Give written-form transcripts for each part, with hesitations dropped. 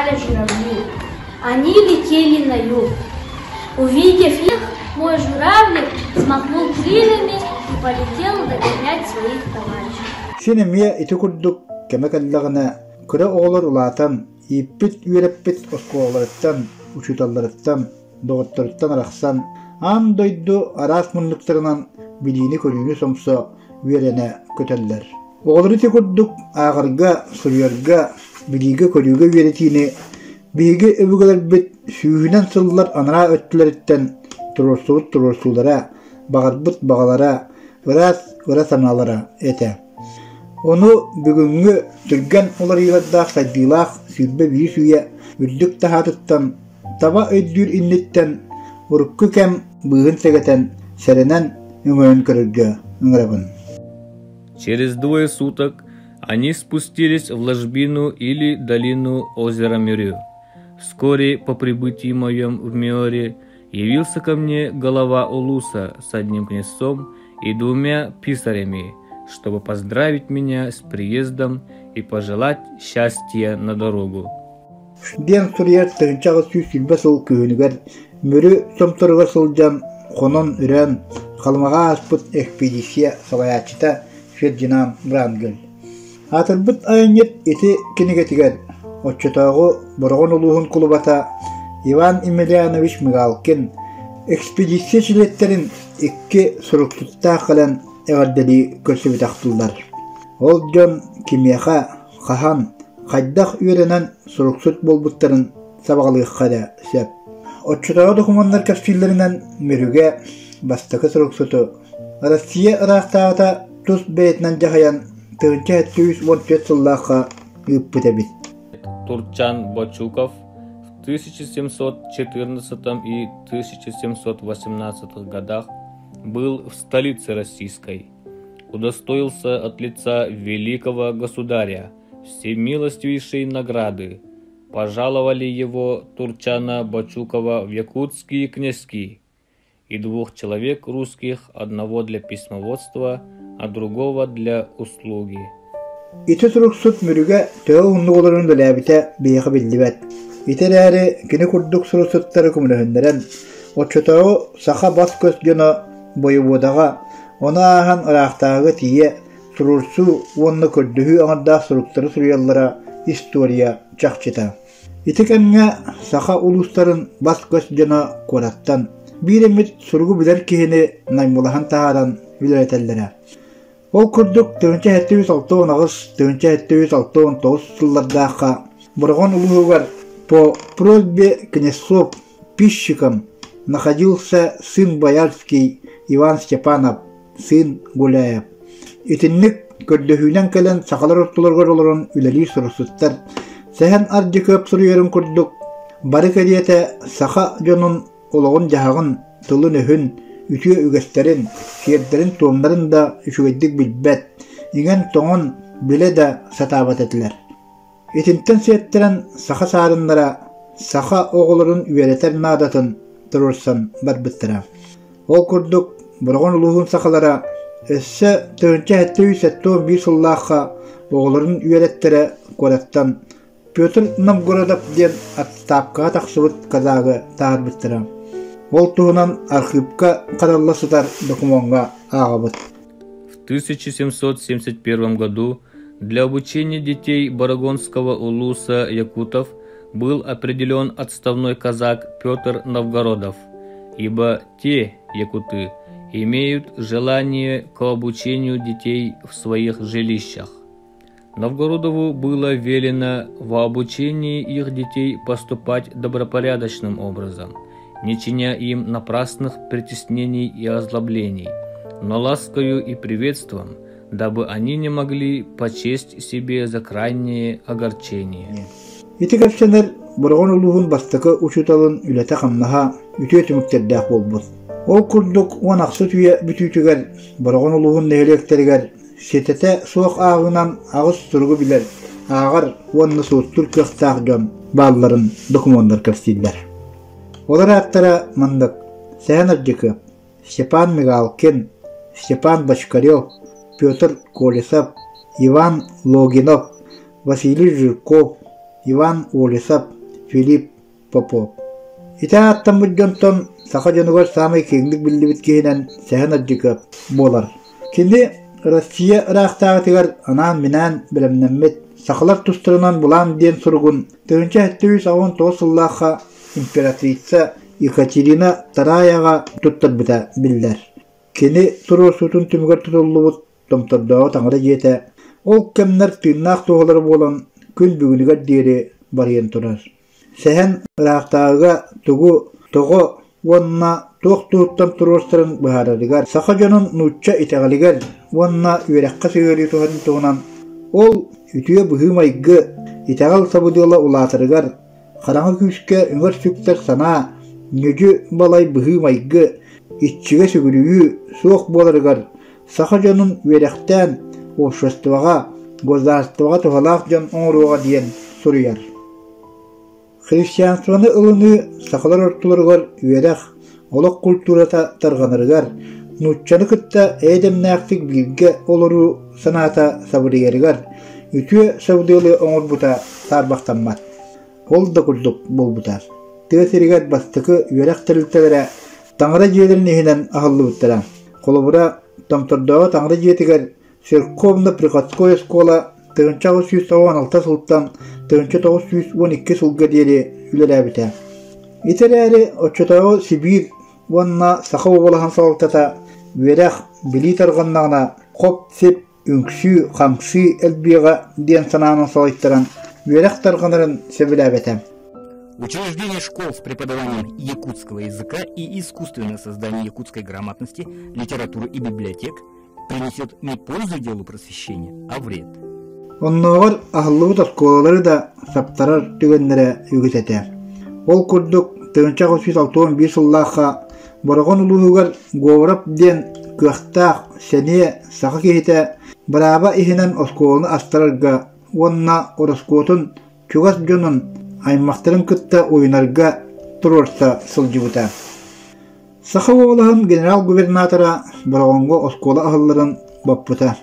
летали журавли. Они летели на юг. Увидев их, мой журавлик взмахнул крыльями и полетел догонять своих товарищей. Сенемия ити курдук кемекаллағына күрі оғылар ұлатан, еппет үйереппет осқоғыларыттан, учуталарыттан, доғыттарыттан арақсан, ан дойду арас мұнлықтарынан біліні көріні сомса үйерене көтеллер. Оғылар ити курдук ағырға, сұруярға, білігі көрігі үйеретіні, биги өбүгөлөр бит сүйүнен сыллар анара өттүлөрүттен турурсулара, багарбыт багалара, ырас аналара эте. Onu бүгүнгү түргөн олар йылдах садилах сүрбе бии сүйе үрдүк тахатыттан таба өйдүр иннеттен урукку кем быгын сегетен серенен үңөрөн көрүргө үңөрөбүн. Через 2 суток они спустились в ложбину или долину озера Мюрю. Вскоре по прибытии моем в Миоре явился ко мне голова Улуса с одним князцом и 2 писарями, чтобы поздравить меня с приездом и пожелать счастья на дорогу. Ден сурьер тырынчағы сүйсілбе сол күйінігер, Мюрю сомторға сылжан, қонон үрен, қалмаға аспыт экспедисия салаячыта Фердинанд Врангель. Атырбыт айынет еті кенегетігер, отчетағы бұрғын ұлуғын құлыбата Иван Емельянович Мигалкин экспедисия жилеттерін 2 сұрықтықта қалан әғардали көрсебет ақтылдар. Ол жон кемеға, қахан, қайдақ үйренен сұрықсыт болбыттарын сабағылыққа да сәп. Отчетағы документтар кәпсілерінен Мюрюге бастықы сұрықсыты Россия ырақтағыта тұс бәйтінен жағаян 1914 сыллаққа үппіте бит. Турчан Бочуков в 1714 и 1718 годах был в столице российской, удостоился от лица великого государя всемилостивейшей награды, пожаловали его Турчана Бочукова в якутские князьки и 2 человек русских, одного для письмоводства, а другого для услуги. Ити сұрықсыт Мюрюге төғі ұнды оларын дөләбіте бейіқі білдібәт. Ителәре кені күрдік сұрықсыттары күмілігіндерін, отчетағы сақа бас көз жөні бойыбодаға, оны ағын ырақтағы тие сұрырсу онны көрдігі аңырда сұрықтары сұрыяллара история чақчыта. Ити кәнге сақа ұлыстарын бас көз жөні қораттан, бір емет сұрғы білер кейіні наймылахан тағадан біліретелдері. Ол күрдік 1906 ағыз 1906 сыллардаққа бұрған ұлығығар по просьбе князцов пищиком находился сын боярский Иван Степанов, сын Гуляев. Итіннік көрдіхүйнен кәлін сақалар ұстылырғар оларын үләлі сұрысыттар. Сәхен арды көп сұрыерін күрдік. Бары кәдеті сақа жонын олығын жағағын тылын өхін үтіе үгестерін, шердерін туымдарын да үшігеддік білбәт, иген тоңын біле да сатабат етілер. Етінттен сеттерін сақа сарынлара, сақа оғылырын үйеретер надатын тұрырсан бар біттіра. Ол күрдік бұрғын ұлығын сақалара, өссі 1971 сыллаққа оғылырын үйереттері көреттен Петр Новгородов ден аттапқа тақсыбыт казағы тағыр біттіра. Ол туғынан архивка қаралласыдар документға ағабыт. В 1771 году для обучения детей Барагонского улуса якутов был определен отставной казак Петр Новгородов, ибо те якуты имеют желание к обучению детей в своих жилищах. Новгородову было велено в обучении их детей поступать добропорядочным образом, не чиня им напрасных притеснений и озлоблений, но ласкою и приветством, дабы они не могли почесть себе за крайнее огорчение. Ити кәпсенер бұрғын ұлығын бастықы ұшыталын үләті қамнаға үтіе түміктердәқ болбыз. Ол күрдік он ақсы түйе бүтүйтігер бұрғын ұлығын нәйелектергер сетете суық ағынан ағыз тұрғы білер ағар онны суыттыр көқтақ жон балларын документтар кәпсейділер. Олар аттара мандык Сәхен Арджиков, Степан Мигалкин, Степан Бочкарев, Петр Колесов, Иван Логинов, Василий Жирков, Иван Улисов, Филипп Попов. Ите аттан бұджонтон сақа жонугар самай кеңдік білдібіт кейінен сәхін аджикап болар. Кенде Россия ырақтағытығар анан минан білімненмет сақылар тұстырынан бұлан ден сұрғын 1919 сыллаға императрица Екатерина Тараяға тұттыр біта білдер. Кені тұру сұтын түмігер тұтылы бұд томтырдағы таңыра жете. Ол кемнер түйіннақ тоғылары болан күн бүгінігер дейірі барыен тұрар. Сәхін ырақтағыға тоғы онна тоқ тұғыттан тұрыстырын бұхарарыгар. Сақа жонын нұтча итағалыгар онна үйрәққа сөйері тұғын тұғынан. Ол үтіе бұхым айғы итағал сабыдыла ұлатырыгар. Қараңы күшке үңір сүктер сана нөжі балай бұхым айғы итчіге сүгірігі соқ боларыгар. Сақа жонын үйрәқтен обществоға, государствоға тұғалақ жон оңыруға дейін сұрыяр. Христианствоны ылыны сақалар ортылырғар үйерек, олық культурата тарғанырғар, нұтчаны күтті әйдемнәқтік білге олыру саната сабырыгерігар, үтіе саудылы оңыр бұта сарбақтанмат. Ол да күрдік бол бұтар. Тегесерігер бастықы үйерек тірілтелері таңыра жиелерін ехінен ағылы бұттара. Қолыбыра тамтырдағы таңыра жиетігер Церковно-приходская школа 1916 сылттан 1912 сылға дейі үлер әбіті. Итәрәрі Очотағы Сибир онна сақы обалахан салықтата верәқ білі тарғаннағына қоп сеп үңксі, қаңсы әлбеға ден сананын салайттыран верәқ тарғанырын сөбіл әбіті. Учреждение школ с преподаванием якутского языка и искусственное создание якутской грамотности, литературы и библиотек принесет не пользу делу просвещения, а вред. Оннағыр ағылығы тасколалары да саптарар түгенлері үгісеті. Ол күрдік 1961 жыллаққа барған ұлығығар ғорап ден көқтақ сәне сақы кейті бараба ихінен осколыны астарарға онна ораскотын чугас жонын аймақтарын күтті ойынарға тұрырса сылжыбыта. Сақы оғылығын генерал-губернатора барғанға осколы ағыларын баппыта.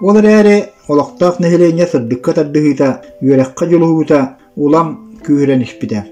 Олар әрі олақтақ нәхелене сырдыққа тардығыта, үйерекқа жолығыта, улам күйірен ішпіті.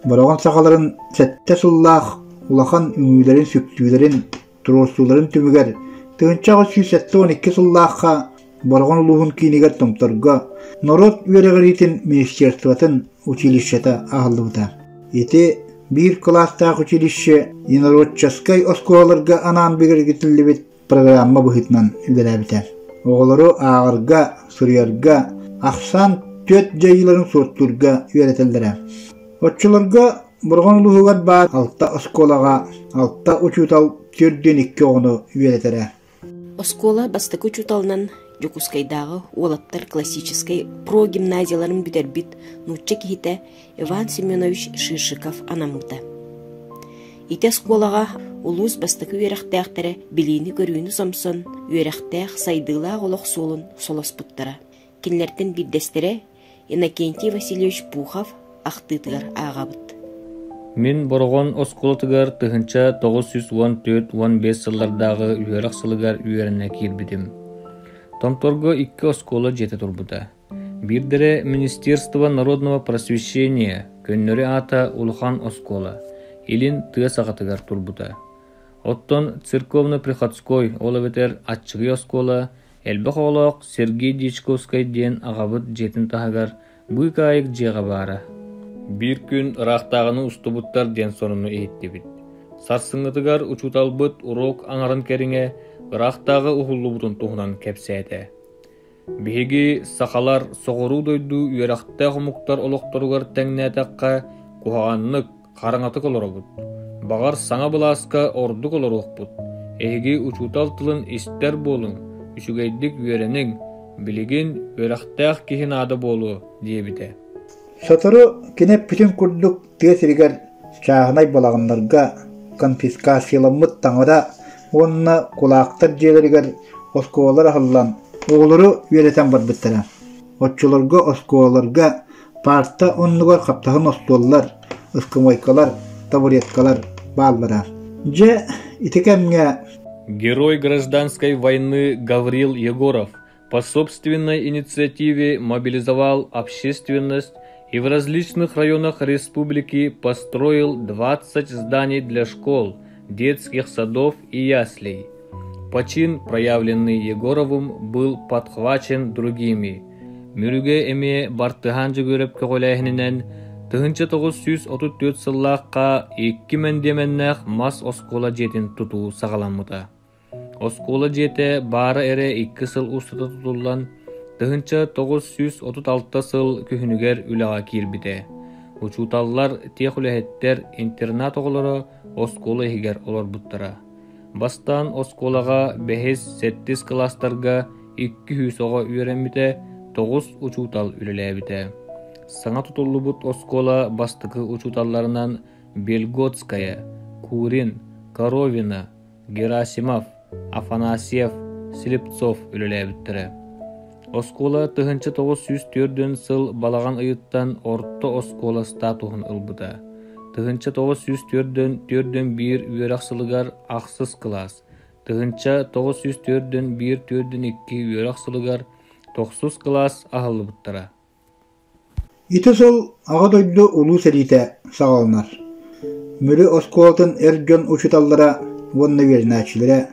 Барған сақаларын сәтті сұллақ, улақан үңілерін сүктүйлерін, тұрорсуларын түмігер, 1912 сұллаққа барған ұлығын кейінігер томтарға, народ үйерегеретін министерстватын училищета ағылығыта. Еті bir klastaq училище инородчаскай осколаларга анан бигергитилли бит программа быхытнан үлдерәбитә. Оғылары ағырға, сұрыярға, ақсан төт жайыларын сорттурға үйретелдірі. Отчыларға бұрған ұлығығар бар алта осколаға, алта учутал түрден 2 оғыны үйретері. Оскола бастық учуталынан Жокускайдағы олаттар классической прогимназияларын бүтербит нучча кихите Иван Семенович Шишиков анамыта. Ите сколаға улус бастықы үйрәқтәқтері білейіні көрүйіні сомсон үйрәқтәқ сайдылақ олық солын солос бұттыра. Кенлерден бірдестері Иннокентий Васильевич Пухов ақтытығар ағабыт. Мен борған осколатығар тұхынша 914-15 сыллардағы үйрәқ сылығар үйеріне кирбідім. Томторго 2 оскола жете турбута. Бирдере Министерство народного просвещения көннөрі ата Улхан оскола. Илин тыя сағатыгар турбута. Оттон церковно-приходской олаветер атчығы оскола, әлбіқ олақ Сергей Дичковскай ден ағабыт жетін тағагар бұй кайық жеға бара. Bir күн ырақтағыны ұстыбыттар ден соныны ейітті бит. Сарсыңытыгар учуталбыт урок аңарын кәріңе ырақтағы ұғылы бұтын тұғынан кәпсәді. Беге сақалар соғыру дойду үйерақтағы мұқтар олықтырғар тәңнәтаққа куғанлық қараңатық олар бұд. Бағар саңа бұласқа ордық олар оқ бұд. Әйге учутал тылын істер болың, үшігейдік үйеренің, білеген үйерақтағы кехін ады болу дейбіде. Сатыры кенеп бүтін күрдік тесірігер чағынай балағынларға конфискасиялымыт таңыра онына құлақтар желерігер осколар ағылан оғылары үйретен бар біттірі. Отчыларға осколарға парта онныгар қаптағын остоллар, ыскымойкалар, табуреткалар баллара. Же итекемге Герой гражданской войны Гаврил Егоров по собственной инициативе мобилизовал общественность И в различных районах республики построил 20 зданий для школ, детских садов и яслей. Почин, проявленный Егоровым, был подхвачен другими. Мүрүгө эме бартыхан жүгөрөп көголайхинен 1934 сыллаққа 2 мендеменнах мас оскола жетин тутуу сагаламмыта. Оскола жете бары эре 2 сыл устата тутуллан 1936 сыл күхүнүгер үлага кирбите. Учуталлар техулехеттер интернат оголоро оскола хигер олор буттара. Бастан осколага 5-7 класстарга 200 ого үйренмите 9 учутал үлелебите. Саңа тутуллубут оскола бастыкы учуталларынан Бельготская, Курин, Коровина, Герасимов, Афанасьев, Слепцов үлелебиттере. Оскола 1904 сыл балаган ыйыттан орто оскола статухын ылбыта. 1904 1 үйрақсылыгар ақсыз класс. 1904 1 2 үйрақсылыгар тоқсыз класс ағылыбыттара. Ити сол аға дойду улу селите сағалынар. Мүрі осколатын әрджон учуталлара вонна верначилere,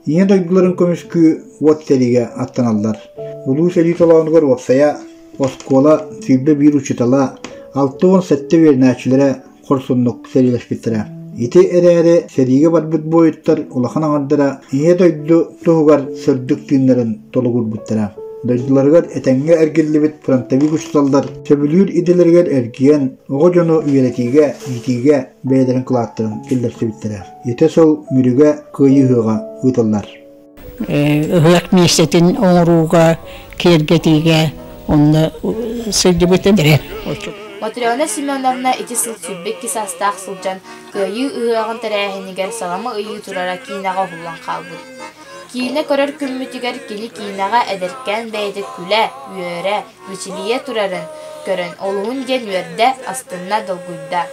ине дойдуларын көміскү вот селиге аттаналар. Улу селит олауныгар опсая оскола сүйбе bir учутала 6-10 верначилere корсуннук селилешпиттера. Ити эре сериге барбыт бойыттар улахан аңардара ине дойду туғугар сөрдік түйінлерін толугур буттера. Дойдуларгар этенге эргиллибит фронтави күчталдар сөбүлүр иделергер эргиен ого жону үйретиге итиге бэйдерин кылааттырын киллерсибиттере. Ите сол мүрүгө кыйыгыга ыйталлар. Ыгак месетин оңруга кергетиге онны сылдыбытын дере. Матрёна Семеновна ити сыл сүббек кисастаах сылжан кыйы ыгагын тәрәһинигер салама ыйы турара кинага хуллан калбыт. Киіне көрөр күммүтігер кили кинаға әдеркен бәйді күлі, үйері, мүчілие турарын көрін. Олуын ден үйерді астынна долгуйда.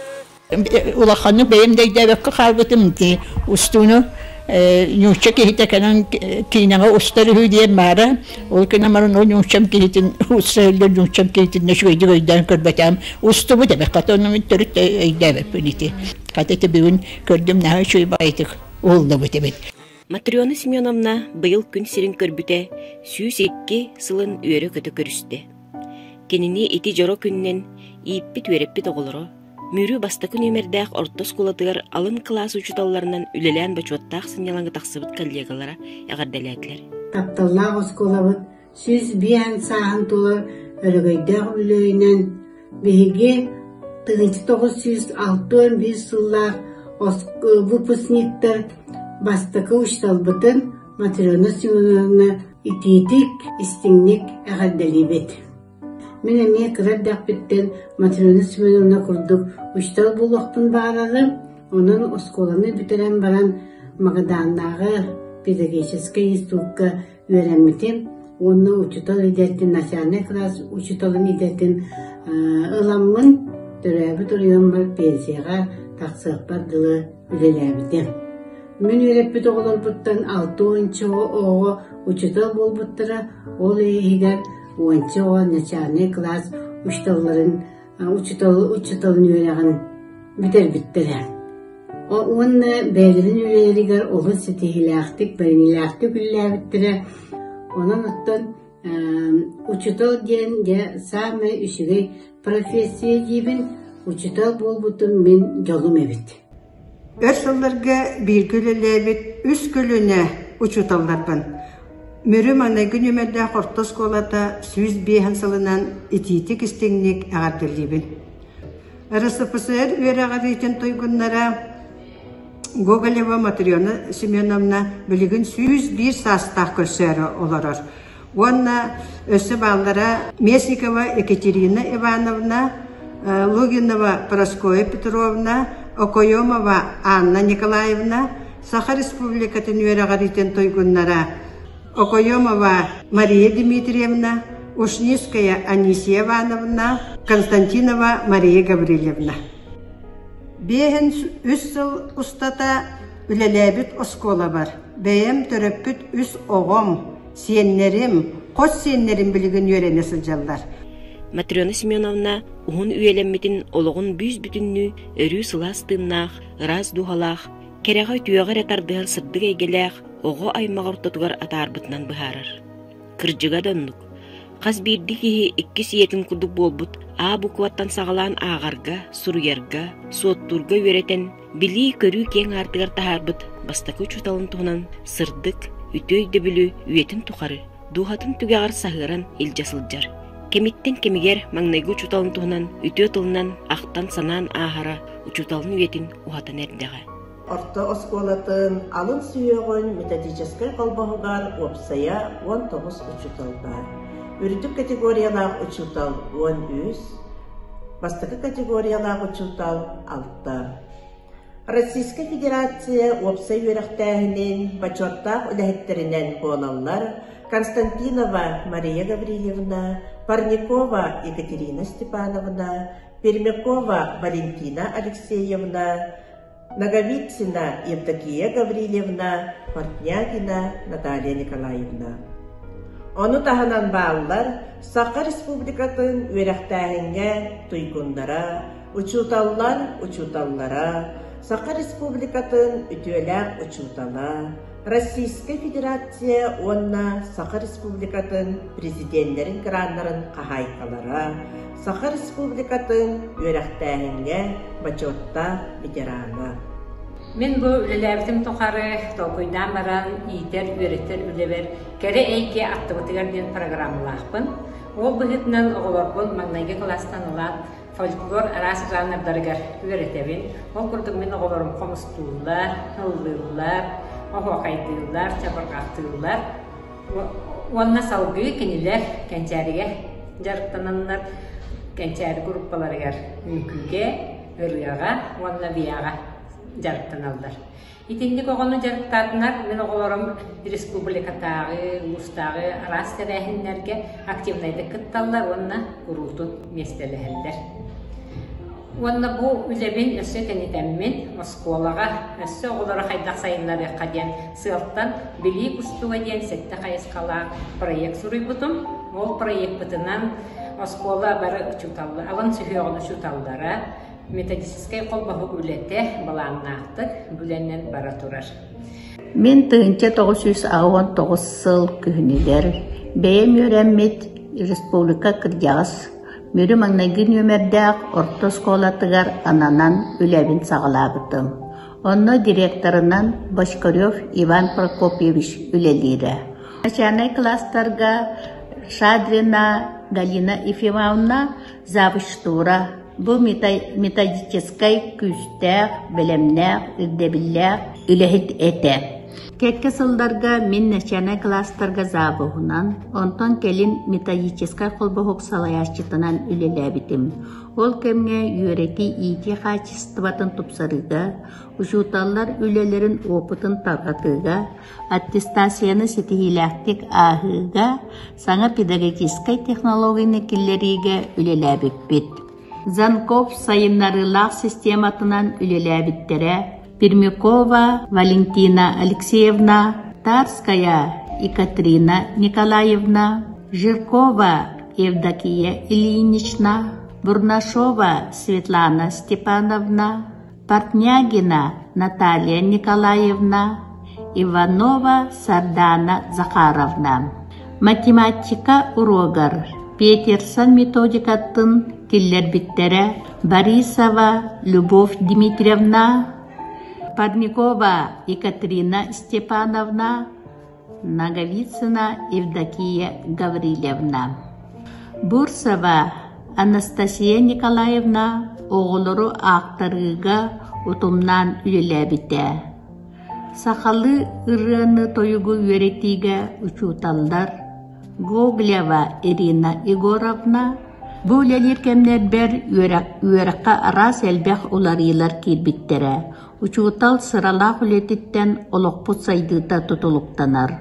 Улақаны бәйімдейді өккі қалбытымды. Устуны нюча кейті кәнін кинаға ұстары үйден бары. Ол кәні марын о нючам кейтін, ұстарылды нючам кейтін нөшвейді өйден көрбәтім. Ұсты бұ дәбі қатонымын түрітті өйдәбі бүніті. Қатеті бүгін көрдім нәғай шөй байтық. Олды бұты бет. Матрёна Семеновна быйыл күн сирин көрбүтэ сүүс 2 сылын үйөрө көтө көрүстү. Кенини ити жоро күннен ийиппит үйреппит оголоро, мүрү бастакы нөмердәк орто сколатыгар алын класс учуталларынан үлелән бачуаттаах сынялаңы тахсыбыт коллегалара ягардалатлар. Тапталлаа осколабыт сүүс биан саан тулар өрөгөйдәк үлөйнен биһиги 1961 сыллар выпускниктер бастакы учталбытын Матрёна Семеновна ититик истиңник әғаддалибет. Мен әме кырардақ біттен Матрёна Семеновна курдук учтал болуқпын бағарары, onun осколаны бүтерен баран Магаданнағы педагогическая институтка үйренмітем. Оны учтал идеттін, национальный класс учталын идеттін ыламмын түрәбі тұрыйын бар пенсияға тақсықпар дылы үлеләбітем. Мен үйреппет оғылар бұттан 6-10 оғы учитал бол бұттыра, ол егер 10 оғы начальный класс учиталын үйреген бітер біттірі. Оны бәйдерін үйрегер оғы сетихиләқтік, бәріниләқтік үлләбіттірі. Онан ұттан учитал ден де самы үшігі профессия дейбін учитал бол бұттын мен жолым әбіт. Өрсалларга bir kölelebit, üç kölüne uçutallarban. Mürüm ana günümelde kortos kolata süz bihan salınan ititik istingnik ağardırlibin. RSFSR üyerağı için toygunlara Gogoleva Matrёna Semеновна bilgin süz bir sastah köseri olarar. Onna ösü bağlara Mesnikova Ekaterina Ivanovna, Логинова Параскоя Петровна, Окойомова Анна Николаевна, Саха Республикатын үйерағаритен тойгуннара, Окойомова Мария Дмитриевна, Ушниская Анисия Ивановна, Константинова Мария Гаврилевна. Бейін үс сыл ұстата үлеләбіт оскола бар. Бейім түріппіт үс оғым, сеннерім, қос сеннерім білігін үйрені сылжалдар. Матрена Семеновна уһун үйелеммитин ологун бүүс бүтүннү өрүү сылаастыыннаах, ырас духалаах, кереға түйөгөр атардыгар сырдык эйгелээх, ого аймагар тотугар атаарбытынан быһаарар. Кырдьыга доннук. Кас биирди киһи икки сиэтин курдук болбут, букваттан сагалаан аагарга, суруярга, суоттурга үөретен, билии көрүү кең артыгар тахаарбыт, бастакы чуталын туһунан сырдык, үтөй дөбүлү үетин тухары, дуухатын түгәгар саһыран илжасылжар. Кемиттен кемигер маңнайгы чуталын туһунан, үтө тылынан ахтан санаан аахара, учуталын үетин ухатын эрдеға. Орто осколатын алын сүйөгөн методической колбоһугар опсая 19 учуталдар. Үрдүк категориялаах учутал 13, бастакы категориялаах учутал 6. Российская Федерация опсай үрәхтәһинен почеттаах үләһеттеринен коналлар Константинова Мария Гаврилевна, Парникова Екатерина Степановна, Пермякова Валентина Алексеевна, Наговицына Евдокия Гаврилевна, Портнягина Наталья Николаевна. Onu tahanan bağlılar Sakha Respublikatın üyerektahine tuygunlara, uçutallara, Sakha Respublikatın ütüelak uçutala, Российская Федерация onna Sakha Respublikatın prezidentlerin kıranların kahaykalara, Sakha Respublikatın üyerektahine baçotta veterana. Мен бу үлеләбитим тохары токуйдан баран итер үретер үлебер кере эйке аттыбытыгарден программалахпын. Ол быгытнан оголорбун маңнайга класстан улат фольклор арас жанрдарыгар үретебин. Ол курдук мен оголорум комустуулар, ыллыылар, охокайтыылар, чабыргактыылар. Онна салгы кенилер кенчариге жарыктананнар кенчари группаларыгар үкүге, ырыяга, онна бияга жарыктан алдар. Итинди когону жарыктатынар мен оголорум республикатагы, улустагы арас терехиннерге активнайды кытталлар, онна курултун местелехелдер. Онна бу үлебин өссө тенитеммин Москвалага өссө оголора хайдак сайынлары каден сылттан били кустуга ден сетте кайыскала проект суруйбутум. Ол проект бытынан Москвала бары учуталлар, алан сүйөгөн учуталлара методический колбаһы үлете балааннаахтык бүленнен бара турар. Мен 1969 сыл күһүнүлер бэйэм үөрэммит республика кырдьаҕас мөрү маңнайгын өмердээх орто сколатыгар ананан үлэбин сагалаабытым. Онно директорынан Бочкарев Иван Прокопьевич үлелире. Начальный класстарга Шадрина Галина Ефимовна завуштура. Бу методической күстәк, белемнәк, ирдебилләк үләһит әтә. Кәккә сылдарга мен начальный класстарга забыһунан, онтон келин методической колбохок салаяшчытынан үлеләбитим. Ол кемгә юрети ити качествотын тупсарыга, учуталлар үлелерин опытын таргатыга, аттестацияны сетихиләктик ахыга, саңа педагогической технологияны киллериге үлеләбиппит. Занков сайыннарылақ систематынан үлеләбиттере, Пермякова Валентина Алексеевна, Тарская Екатерина Николаевна, Жиркова Евдокия Ильинична, Бурнашова Светлана Степановна, Портнягина Наталья Николаевна, Иванова Сардана Захаровна. Математика урогар Петерсон методикатын тиллербиттере Борисова Любовь Дмитриевна, Парникова Екатерина Степановна, Наговицына Евдокия Гаврилевна. Бурсова Анастасия Николаевна оғылыру ақтарыға утумнан үлеләбите. Сақалы ырыны тойугу үеретиге учуталдар Гоглева Ирина Егоровна. Бу үлелер кемнер бер үерекка арас элбэх уларыйлар кирбиттере. Учутал сыралақ үлетиттен олоқпут сайдыта тутулуктанар.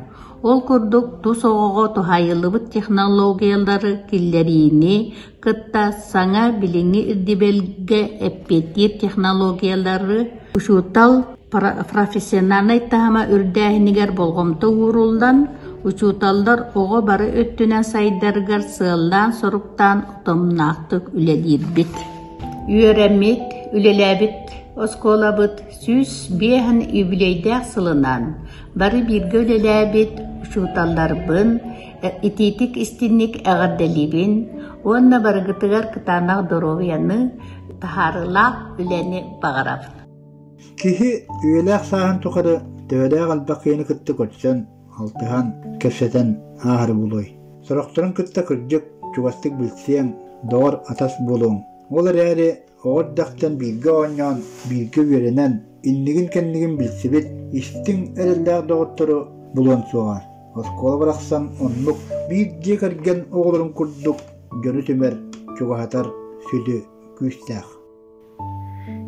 Ол курдук тус оғоға тухайылыбыт технологиялары киллерини кытта саңа билиңи ирдибелге эппетир технологиялары учутал профессиональный тахама үрдәһинигер болгомто урулдан Учуталлар оҕо бары өттүнэн сайдаргар сыаллаан соруктаан утомнаахтык үлэлиирбит. Үөрэммит, үлэлээбит, осколабыт, сүс биэхэн юбилейдээх сылынан бары биргэ үлэлээбит учуталларбын, ититик истинник эҕэрдэлибин, уонна барыгытыгар кытаанах доровияны тахарылаах үлэни бағараб. Кихи үелээх саахан тухары төөлээх албақыйны кытты көтсөн, алтыхан кепсетен аахары булой. Сорохторун кытта кырдьык чугастык билсиэң, доор атас булуң. Ол эрээри оҕордахтан бииргэ оонньоон, бииргэ үөренэн, иннигин кэннигин билсибит, истиң эрэллээх доҕоттору булуон суоҕар. Оскола барахсан оннук биирдии кэрген оҕолорун курдук, жөрү түмэр, чугаһатар, сүлү, күүстээх.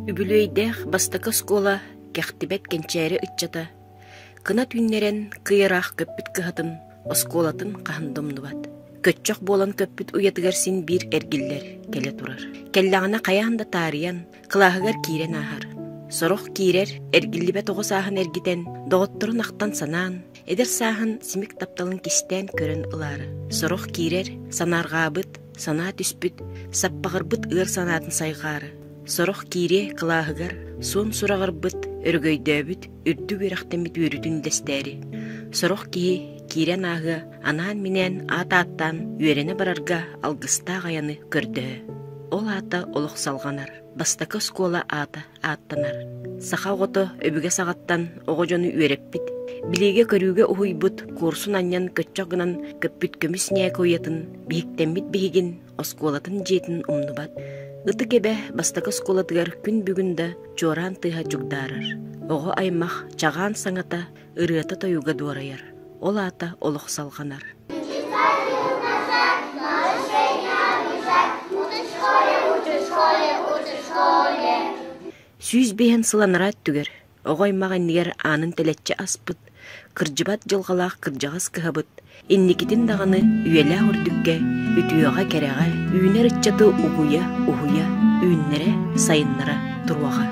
Үбүлөйдэх бастакы скола кэхтибет кенчээри ытчата, кына түннерен кыйыраах көппүт кыһатын, осколатын хаһындымныбат. Көтчөх болан көппүт уятыгар син бир эргиллер келе турар. Келлағына қаяғында тариян, қылағығар кирен ахар. Сорох кирер, эргиллибе тоғы саахан эргитен, доғыттырын ақтан санаан, эдер саахан симик тапталын кистен көрін ылары. Сорох кирер, санарғабыт, сана түспүт, саппағырбыт ыр санатын сайғары. Сорох кире қылағығар, сон сурағырбыт, өргөйдөбүт, үрдү берақтемит өрүтін дестери. Сорох кирен ағы анаан минен ата-аттан үйерене барарга алгыста ғаяны көрді. Ол ата олық салғанар, бастакы скола ата аттанар. Саха оғыты өбіге сағаттан оғы жоны үйереппит, билеге көрүүге ухуйбут курсун аньян көтчогынан көппүт көміс нәк ойатын, бейіктенмит бейгин осколатын жетін умнубат. Ыты кебе бастакы сколадыгар күн бүгүндө чоран тыха жугдарар. Оғы аймах чаған саңата ырыата тойуга дуарайар. Ол ата олық салғанар. Сүйіз бейін сыланара түгер. Оғай маған негер анын телетче аспыт. Кыржыбат жылғалақ кыржағыз кыхабыт. Инникитин дағаны үйелі үрдікке, үтүйеға кереға, үйінер үтчаты ухуя, үйіннері сайыннара тұруаға.